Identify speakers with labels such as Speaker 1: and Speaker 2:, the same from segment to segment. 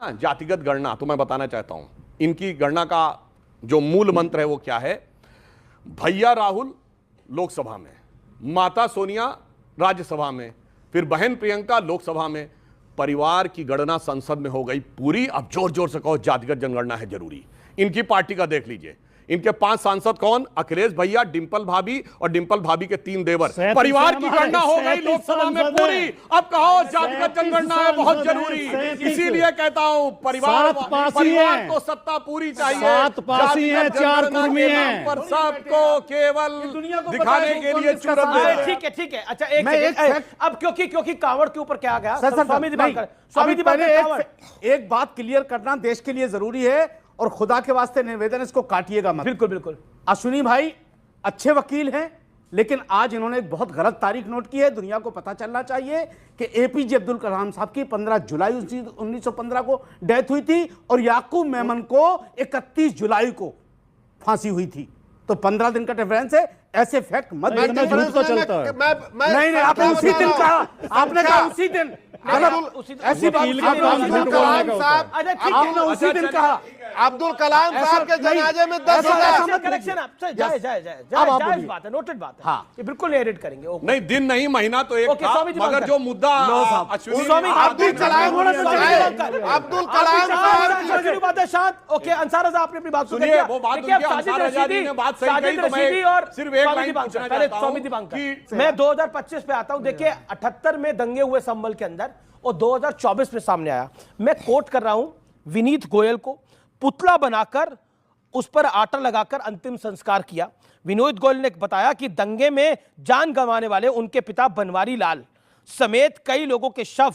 Speaker 1: जातिगत गणना तो मैं बताना चाहता हूं, इनकी गणना का जो मूल मंत्र है वो क्या है? भैया राहुल लोकसभा में, माता सोनिया राज्यसभा में, फिर बहन प्रियंका लोकसभा में, परिवार की गणना संसद में हो गई पूरी। अब जोर जोर से कहो जातिगत जनगणना है जरूरी। इनकी पार्टी का देख लीजिए, इनके 5 सांसद कौन? अखिलेश भैया, डिंपल भाभी और डिंपल भाभी के 3 देवर। परिवार की गणना हो गई लोकसभा में पूरी। अब कहो जातिगत जनगणना है बहुत जरूरी। इसीलिए कहता हूं परिवार को सत्ता पूरी चाहिए।
Speaker 2: 7 पासी हैं, 4 कुर्मी हैं,
Speaker 1: पर सबको केवल दिखाने के लिए चुन।
Speaker 3: ठीक है। अच्छा एक अब क्योंकि कांवड़ के ऊपर क्या गया? स्वामी दिवाकर
Speaker 2: एक बात क्लियर करना देश के लिए जरूरी है और खुदा के वास्ते निवेदन, इसको काटिएगा मत।
Speaker 3: बिल्कुल।
Speaker 2: अश्विनी भाई अच्छे वकील हैं, लेकिन आज इन्होंने एक बहुत गलत तारीख नोट की है। दुनिया को पता चलना चाहिए कि एपीजे अब्दुल कलाम साहब की 15 जुलाई 1915 को डेथ हुई थी और याकूब मेमन को 31 जुलाई को फांसी हुई थी। तो 15 दिन का डिफरेंस है। ऐसे फैक्ट मत
Speaker 4: तो चलता है।
Speaker 2: नहीं, आपने उसी दिन कहा, आपने कहा उसी दिन, ऐसी बात आपने उसी दिन कहा।
Speaker 4: अब्दुल कलाम साहब के जनाजे में 10,000
Speaker 3: करेक्शन जायज बात है, नोटेड बात है। हाँ, ये बिल्कुल एडिट करेंगे।
Speaker 1: नहीं, दिन नहीं महीना तो एक था, मगर जो मुद्दा
Speaker 4: अब्दुल कलाम
Speaker 3: बात है शांत। ओके, अंसार रजा आपने अपनी बात
Speaker 1: सुनिए। वो बात अंसार रजा ने बात सही कही, तो मैं सिर्फ एक लाइन पूछना चाहता हूं कि
Speaker 3: मैं 2025 पे आता हूं। देखिए 78 में दंगे हुए संभल के अंदर और 2024 में सामने आया। मैं कोट कर रहा हूं विनीत गोयल को, पुतला बनाकर उस पर आटा लगाकर अंतिम संस्कार किया। विनोद गोयल ने बताया कि दंगे में जान गंवाने वाले उनके पिता बनवारी लाल समेत कई लोगों के शव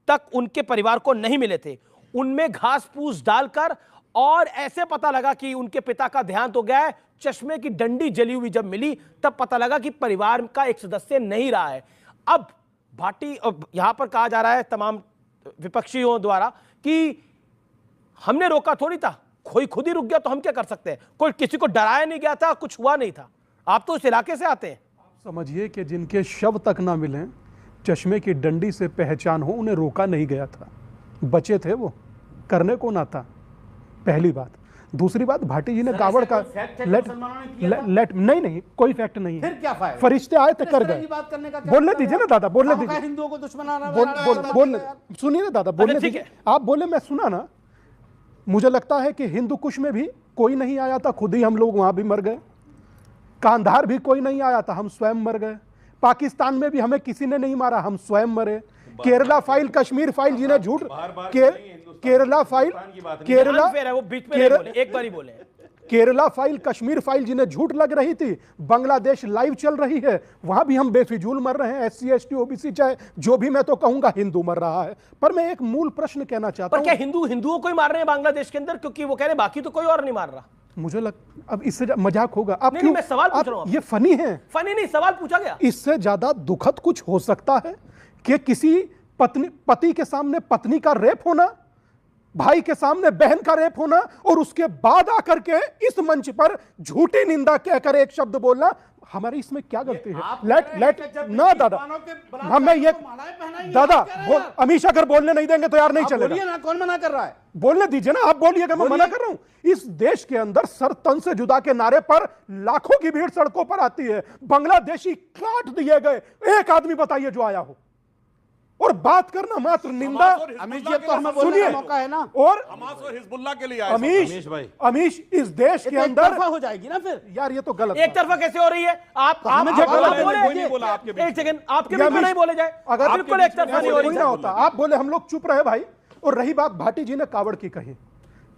Speaker 3: तक उनके परिवार को नहीं मिले थे। उनमें घास फूस डालकर और ऐसे पता लगा कि उनके पिता का देहांत हो गया है। चश्मे की डंडी जली हुई जब मिली तब पता लगा कि परिवार का एक सदस्य नहीं रहा है। अब भाटी यहां पर कहा जा रहा है तमाम विपक्षियों द्वारा कि हमने रोका थोड़ी था, कोई खुद ही रुक गया तो हम क्या कर सकते हैं? कोई किसी को डराया नहीं गया था, कुछ हुआ नहीं था। आप तो उस इलाके से आते हैं।
Speaker 5: समझिए कि जिनके शव तक ना मिले, चश्मे की डंडी से पहचान हो, उन्हें रोका नहीं गया था, बचे थे वो, करने को ना था। पहली बात। दूसरी बात, भाटी जी ने कावड़ का नहीं कोई फैक्ट नहीं है।
Speaker 2: फिर क्या फायदा?
Speaker 5: फरिश्ते आए थे, कर गए। बोलने दीजिए ना दादा, बोलने दीजिए।
Speaker 2: हिंदुओं को दुश्मन
Speaker 5: बोलने सुनिए ना दादा, बोलने दीजिए। आप बोले, मैं सुना ना। मुझे लगता है कि हिंदू कुश में भी कोई नहीं आया था, खुद ही हम लोग वहां भी मर गए। कांधार भी कोई नहीं आया था, हम स्वयं मर गए। पाकिस्तान में भी हमें किसी ने नहीं मारा, हम स्वयं मरे। केरला फाइल, कश्मीर फाइल जिन्हें झूठ, Kerala file, Kerala file, Kashmir file जिन्हें झूठ लग रही थी, बांग्लादेश लाइव चल रही है, वहां भी हम बेफिजूल मर रहे हैं। SC ST OBC चाहे जो भी, मैं तो कहूंगा हिंदू मर रहा है। पर मैं एक मूल प्रश्न कहना चाहता हूं,
Speaker 3: क्या हिंदुओं को ही मार रहे हैं बांग्लादेश के अंदर? क्योंकि वो कह रहे हैं बाकी तो कोई और नहीं मार रहा।
Speaker 5: मुझे अब इससे मजाक होगा। अब
Speaker 3: नहीं, मैं सवाल पूछ रहा हूं।
Speaker 5: ये फनी है?
Speaker 3: फनी नहीं, सवाल पूछा गया।
Speaker 5: इससे ज्यादा दुखद कुछ हो सकता है कि किसी पति के सामने पत्नी का रेप होना, भाई के सामने बहन का रेप होना, और उसके बाद आकर के इस मंच पर झूठी निंदा कहकर एक शब्द बोलना। हमारी इसमें क्या गलती है? लेट ना दादा, हमें ये दादा अमीश अगर बोलने नहीं देंगे तो यार नहीं चलेगा
Speaker 2: ना। कौन मना कर रहा है?
Speaker 5: बोलने दीजिए ना। आप बोलिएगा, मैं मना कर रहा हूं। इस देश के अंदर सर तन से जुदा के नारे पर लाखों की भीड़ सड़कों पर आती है। बांग्लादेशी काट दिए गए, एक आदमी बताइए जो आया हो। और बात करना मात्र निंदा।
Speaker 2: अमीश जी, तो हमें बोलने का मौका है ना।
Speaker 5: और
Speaker 1: हमास और हिजबुल्लाह के लिए
Speaker 5: अमीश इस देश के अंदर
Speaker 2: हो जाएगी ना फिर।
Speaker 5: यार ये तो गलत,
Speaker 3: एक तरफा कैसे हो रही है? आप एक सेकंड, आपके भी नहीं बोले जाए।
Speaker 5: अगर
Speaker 3: बिल्कुल एक तरफा नहीं हो रही
Speaker 5: होता, आप बोले, हम लोग चुप रहे भाई। और रही बात भाटी जी ने कावड़ की कही,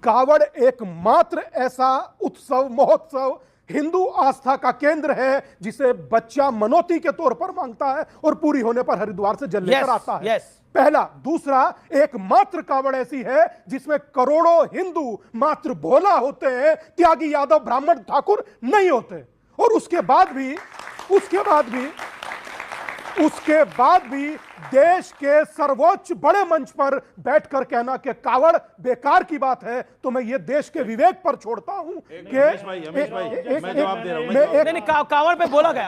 Speaker 5: कावड़ एकमात्र ऐसा उत्सव महोत्सव हिंदू आस्था का केंद्र है जिसे बच्चा मनोती के तौर पर मांगता है और पूरी होने पर हरिद्वार से जल लेकर आता है। पहला। दूसरा, एकमात्र कावड़ ऐसी है जिसमें करोड़ों हिंदू मात्र भोला होते हैं, त्यागी यादव ब्राह्मण ठाकुर नहीं होते। और उसके बाद भी देश के सर्वोच्च बड़े मंच पर बैठकर कहना कि कावड़ बेकार की बात है, तो मैं ये देश के विवेक पर छोड़ता हूं कि
Speaker 4: मैं जवाब दे रहा हूं।
Speaker 3: कावड़ पे बोला गया,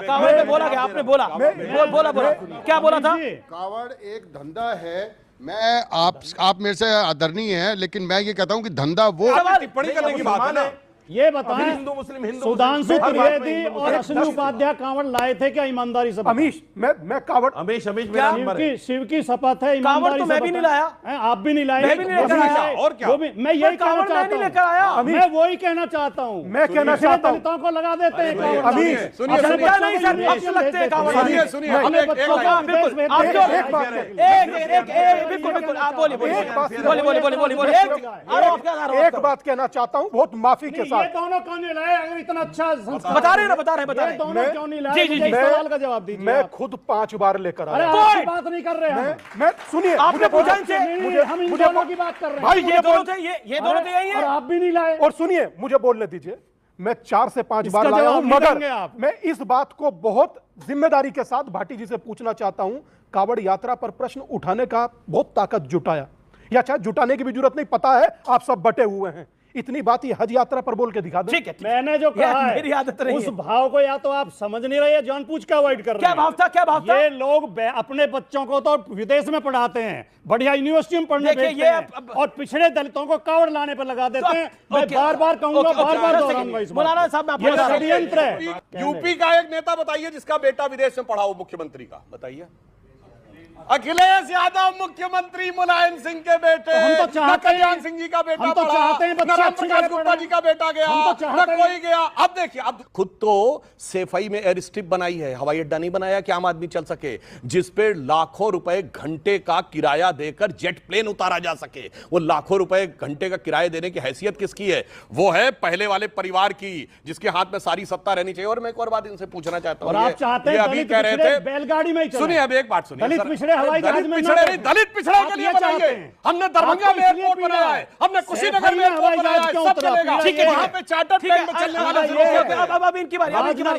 Speaker 3: आपने बोला क्या बोला था?
Speaker 4: कावड़ एक धंधा है
Speaker 6: मैं आप मेरे से आदरणीय हैं, लेकिन मैं ये कहता हूं कि धंधा वो
Speaker 1: टिप्पणी करने की बात है ना।
Speaker 2: ये बताएं,
Speaker 4: हिंदू मुस्लिम हिंदू
Speaker 2: सुधांशु
Speaker 4: मुस्लिम, हर बात में
Speaker 2: त्रिवेदी
Speaker 4: हिंदू
Speaker 2: और अश्विनी उपाध्याय कांवड़ लाए थे क्या? ईमानदारी से बताएं।
Speaker 5: अमीश, मैं कावड़
Speaker 4: अमीश मेरा नंबर है।
Speaker 2: शिव की शपथ है,
Speaker 3: कांवड़
Speaker 2: ईमानदारी
Speaker 3: तो
Speaker 2: से
Speaker 3: मैं भी नहीं
Speaker 2: बताएं।
Speaker 3: लाया।
Speaker 2: हैं, आप भी नहीं लाए।
Speaker 3: मैं भी नहीं लेकर आया।
Speaker 1: और क्या?
Speaker 2: वो भी मैं यही कहना
Speaker 3: कांवड़ मैं
Speaker 2: चाहता
Speaker 3: नहीं लेकर आया।
Speaker 2: हूं। मैं वही कहना चाहता हूं।
Speaker 5: मैं कहना
Speaker 2: पिछले
Speaker 5: चाहता हूं।
Speaker 2: दलितों को लगा देते हैं कांवड़।
Speaker 5: अमीश,
Speaker 1: सुनिए,
Speaker 2: अपने
Speaker 1: सुनिए।
Speaker 2: बच्चों
Speaker 3: नहीं
Speaker 2: को
Speaker 3: सर,
Speaker 2: यूनिवर्सिटी
Speaker 3: आपको लगते हैं
Speaker 2: भेज
Speaker 3: कांवड़?
Speaker 2: देते हैं।
Speaker 1: सुनिए,
Speaker 2: अपने
Speaker 1: एक
Speaker 2: बच्चों
Speaker 1: लाइन।
Speaker 2: को विदेश भेज
Speaker 3: आप
Speaker 2: देते
Speaker 3: जो
Speaker 2: हैं।
Speaker 5: एक बात
Speaker 3: बिल्कुल आप बोलिए
Speaker 5: एक बात सिर्फ-
Speaker 3: बोलिए
Speaker 5: एक बात कहना चाहता हूं, बहुत माफी के
Speaker 2: ये
Speaker 5: साथ।
Speaker 2: दोनों क्यों नहीं लाए? अगर इतना अच्छा संस्कार
Speaker 3: बता रहे हैं
Speaker 2: ये दोनों क्यों नहीं लाए?
Speaker 3: जी, जी,
Speaker 2: मुझे इस
Speaker 3: जी।
Speaker 2: सवाल का जवाब दीजिए
Speaker 5: मैं
Speaker 2: आप।
Speaker 5: खुद 5 बार लेकर
Speaker 2: अरे
Speaker 5: आया।
Speaker 2: आपसे बात नहीं कर रहे हम।
Speaker 5: मैं सुनिए,
Speaker 3: आपने
Speaker 5: मुझे
Speaker 3: पूछा
Speaker 5: बोलने-
Speaker 3: इनसे?
Speaker 2: नहीं, हम इन
Speaker 5: मुझे
Speaker 2: दोनों
Speaker 5: बोल-
Speaker 2: की बात कर रहे हैं।
Speaker 5: भाई,
Speaker 3: ये दोनों थे, ये दोनों तो यही
Speaker 2: और
Speaker 3: है।
Speaker 2: आप भी नहीं लाए।
Speaker 5: और सुनिए, मुझे बोलने दीजिए। मैं 4 से 5
Speaker 2: इसका
Speaker 5: बार लाया हूं,
Speaker 2: जवाब नहीं
Speaker 5: मगर
Speaker 2: देंगे आप।
Speaker 5: मैं इस बात को बहुत जिम्मेदारी के साथ भाटी जी से पूछना चाहता हूं। कावड़ यात्रा पर प्रश्न उठाने का बहुत ताकत जुटाया, या चाहे जुटाने की भी जरूरत नहीं, पता है आप सब बटे हुए हैं। इतनी बात ही हज यात्रा पर बोल के दिखा दें।
Speaker 3: ठीक है,
Speaker 2: मैंने जो कहा है,
Speaker 3: मेरी आदत रही
Speaker 2: उस
Speaker 3: है।
Speaker 2: भाव को या तो आप समझ नहीं रहे या जानबूझ के अवॉइड कर रहे
Speaker 3: क्या
Speaker 2: हैं।
Speaker 3: भाव था, क्या भाव था?
Speaker 2: ये लोग अपने बच्चों को तो विदेश में पढ़ाते हैं, बढ़िया यूनिवर्सिटी में पढ़ने
Speaker 3: देखिए,
Speaker 2: भेजते
Speaker 3: ये
Speaker 2: हैं,
Speaker 3: अब-
Speaker 2: और पिछड़े दलितों को कावड़ लाने पर लगा देते हैं। मैं
Speaker 3: ओके,
Speaker 2: बार-बार कहूंगा,
Speaker 3: ओके, ओके,
Speaker 2: बार-बार
Speaker 3: ओके,
Speaker 2: दोहराऊंगा इस बात
Speaker 3: मौलाना
Speaker 2: को।
Speaker 3: साहब, मैं आपको
Speaker 2: ये
Speaker 3: बता रहा हूं।
Speaker 2: षड्यंत्र है।
Speaker 1: यूपी का एक नेता बताइए जिसका बेटा विदेश में पढ़ा हो, मुख्यमंत्री का बताइए। अखिलेश यादव मुख्यमंत्री, मुलायम सिंह के बेटे,
Speaker 2: हम तो चाहते
Speaker 1: न
Speaker 2: हैं-
Speaker 1: कल्याण सिंह जी का बेटा
Speaker 2: हम तो
Speaker 1: पढ़ा,
Speaker 2: चाहते हैं
Speaker 1: न
Speaker 2: बच्चे
Speaker 1: राम
Speaker 2: अच्छी
Speaker 1: प्रकाश
Speaker 2: जगह
Speaker 1: गुप्ता जी का बेटा गया,
Speaker 2: हम तो
Speaker 1: न
Speaker 2: चाहते हैं-
Speaker 1: कोई गया। अब देखिए, अब खुद तो सेफई में एयर स्ट्रिप बनाई है, हवाई अड्डा नहीं बनाया कि आम आदमी चल सके, जिस पे लाखों रुपए घंटे का किराया देकर जेट प्लेन उतारा जा सके। वो लाखों रुपए घंटे का किराया देने की हैसियत किसकी है? वो है पहले वाले परिवार की, जिसके हाथ में सारी सत्ता रहनी चाहिए। और मैं एक और बात इनसे पूछना चाहता हूं,
Speaker 2: और आप चाहते हैं
Speaker 1: अभी
Speaker 2: दलित
Speaker 1: कह रहे
Speaker 2: पिछड़े
Speaker 1: थे,
Speaker 2: बैलगाड़ी में ही चलें।
Speaker 1: सुनिए, अब एक बात सुनिए,
Speaker 2: दलित
Speaker 1: सर,
Speaker 2: पिछड़े हवाई जहाज में
Speaker 1: पिछड़े
Speaker 2: ना
Speaker 1: नहीं,
Speaker 2: चलें।
Speaker 1: दलित पिछड़े
Speaker 2: आप
Speaker 1: के लिए
Speaker 2: ये चाहते
Speaker 1: बनाइए।
Speaker 2: हैं।
Speaker 1: हमने दरभंगा में एयरपोर्ट बनाया है, हमने कुशीनगर में एयरपोर्ट बनाया है, सब चलेगा।
Speaker 2: ठीक है,
Speaker 1: वहां पे चार्टर प्लेन में चलने वाले
Speaker 3: अब इनकी बारी, अब इनकी बारी।